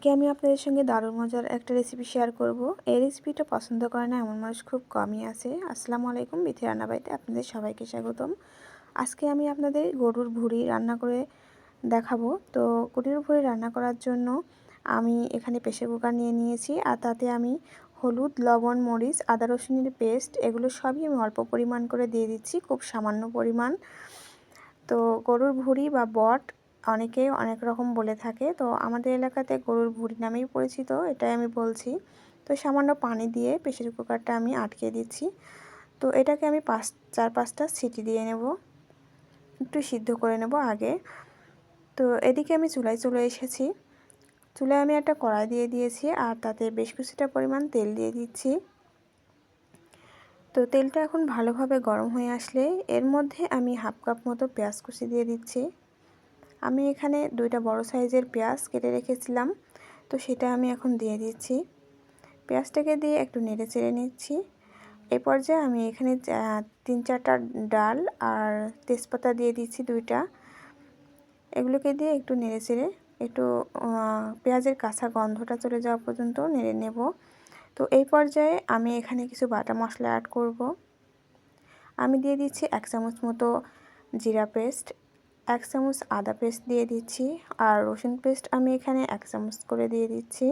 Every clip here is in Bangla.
আজকে আমি আপনাদের সঙ্গে দারুণ মজার একটা রেসিপি শেয়ার করব। এই রেসিপিটা পছন্দ করে না এমন মানুষ খুব কমই আছে। আসসালামু আলাইকুম, বিথি রান্নাবাড়িতে আপনাদের সবাইকে স্বাগতম। আজকে আমি আপনাদের গরুর ভুঁড়ি রান্না করে দেখাবো। তো গরুর ভুঁড়ি রান্না করার জন্য আমি এখানে প্রেসার কুকার নিয়ে নিয়েছি, আর তাতে আমি হলুদ, লবণ, মরিচ, আদা রসুনের পেস্ট এগুলো সবই আমি অল্প পরিমাণ করে দিয়ে দিচ্ছি, খুব সামান্য পরিমাণ। তো গরুর ভুঁড়ি বা বট অনেকেই অনেক রকম বলে থাকে, তো আমাদের এলাকাতে গরুর ভুঁড়ি নামেই পরিচিত, এটাই আমি বলছি। তো সামান্য পানি দিয়ে প্রেসার কুকারটা আমি আটকে দিচ্ছি। তো এটাকে আমি 4-5টা সিটি দিয়ে নেব, একটু সিদ্ধ করে নেব আগে। তো এদিকে আমি চুলায় চলে এসেছি। চুলায় আমি একটা কড়াই দিয়ে দিয়েছি, আর তাতে বেশ কিছুটা পরিমাণ তেল দিয়ে দিচ্ছি। তো তেলটা এখন ভালোভাবে গরম হয়ে আসলে এর মধ্যে আমি হাফ কাপ মতো পেঁয়াজ কুচি দিয়ে দিচ্ছি। আমি এখানে 2টা বড় সাইজের পেঁয়াজ কেটে রেখেছিলাম, তো সেটা আমি এখন দিয়ে দিচ্ছি। পেঁয়াজটাকে দিয়ে একটু নেড়ে চেড়ে নিচ্ছি। এই পর্যায়ে আমি এখানে 3-4টা ডাল আর তেজপাতা দিয়ে দিচ্ছি 2টা। এগুলোকে দিয়ে একটু নেড়ে চেড়ে একটু পেঁয়াজের কাঁচা গন্ধটা চলে যাওয়া পর্যন্ত নেড়ে নেব। তো এই পর্যায়ে আমি এখানে কিছু বাটা মশলা অ্যাড করব। আমি দিয়ে দিচ্ছি 1 চামচ মতো জিরা পেস্ট, 1 চামচ আদা পেস্ট দিয়ে দিচ্ছি, আর রসুন পেস্ট আমি এখানে 1 চামচ করে দিয়ে দিচ্ছি,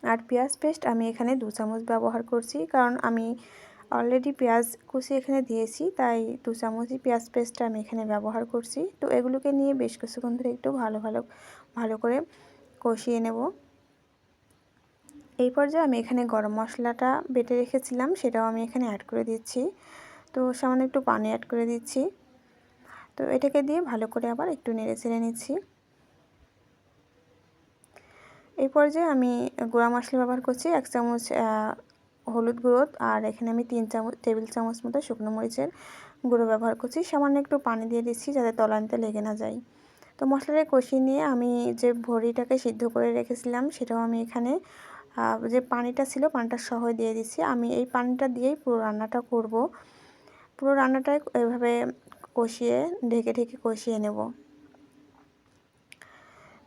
আর পেঁয়াজ পেস্ট আমি এখানে 2 চামচ ব্যবহার করছি, কারণ আমি অলরেডি পেঁয়াজ কুচি এখানে দিয়েছি, তাই 2 চামচই পেঁয়াজ পেস্টটা আমি এখানে ব্যবহার করছি। তো এগুলোকে নিয়ে বেশ কিছুক্ষণ ধরে একটু ভালো করে কষিয়ে নেব। এই পর্যায়ে আমি এখানে গরম মশলাটা বেটে রেখেছিলাম, সেটাও আমি এখানে অ্যাড করে দিচ্ছি। তো সামান্য একটু পানি অ্যাড করে দিচ্ছি। তো এটাকে দিয়ে ভালো করে আবার একটু নেড়ে চেড়ে নিচ্ছি। এই পর্যায়ে আমি গুঁড়া মশলা ব্যবহার করছি 1 চামচ হলুদ গুঁড়ো, আর এখানে আমি 3 টেবিল চামচ মতো শুকনো মরিচের গুঁড়ো ব্যবহার করছি। সামান্য একটু পানি দিয়ে দিচ্ছি যাতে তলানিতে লেগে না যায়। তো মশলাটা কষিয়ে নিয়ে আমি যে ভুঁড়িটাকে সিদ্ধ করে রেখেছিলাম সেটাও আমি এখানে যে পানিটা ছিল পানিটা সহ দিয়ে দিচ্ছি। আমি এই পানিটা দিয়েই পুরো রান্নাটা করব। পুরো রান্নাটাই এভাবে কষিয়ে ঢেকে কষিয়ে নেব।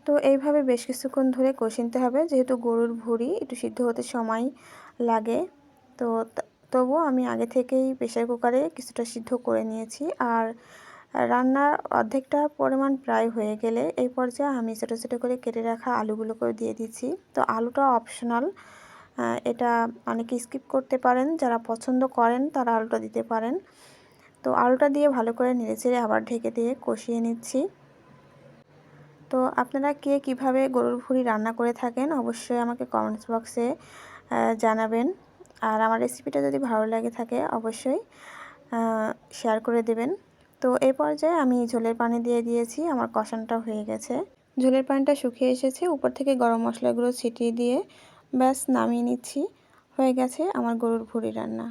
তো এইভাবে বেশ কিছুক্ষণ ধরে কষিয়ে নিতে হবে, যেহেতু গরুর ভুঁড়ি একটু সিদ্ধ হতে সময় লাগে। তো তবুও আমি আগে থেকেই প্রেসার কুকারে কিছুটা সিদ্ধ করে নিয়েছি, আর রান্নার অর্ধেকটা পরিমাণ প্রায় হয়ে গেলে এই পর্যায়ে আমি ছোটো ছোটো করে কেটে রাখা আলুগুলোকেও দিয়ে দিচ্ছি। তো আলুটা অপশনাল, এটা অনেকে স্কিপ করতে পারেন, যারা পছন্দ করেন তারা আলুটা দিতে পারেন। তো আলুটা দিয়ে ভালো করে নেড়েচেড়ে আবার ঢেকে দিয়ে কষিয়ে নিচ্ছি। তো আপনারা কে কীভাবে গরুর ভুঁড়ি রান্না করে থাকেন অবশ্যই আমাকে কমেন্টস বক্সে জানাবেন। আর আমার রেসিপিটা যদি ভালো লাগে থাকে অবশ্যই শেয়ার করে দেবেন। তো এই পর্যায়ে আমি ঝোলের পানি দিয়ে দিয়েছি, আমার কষানোটা হয়ে গেছে। ঝোলের পানিটা শুকিয়ে এসেছে, উপর থেকে গরম মশলাগুলো ছিটিয়ে দিয়ে ব্যাস নামিয়ে নিচ্ছি। হয়ে গেছে আমার গরুর ভুঁড়ি রান্না।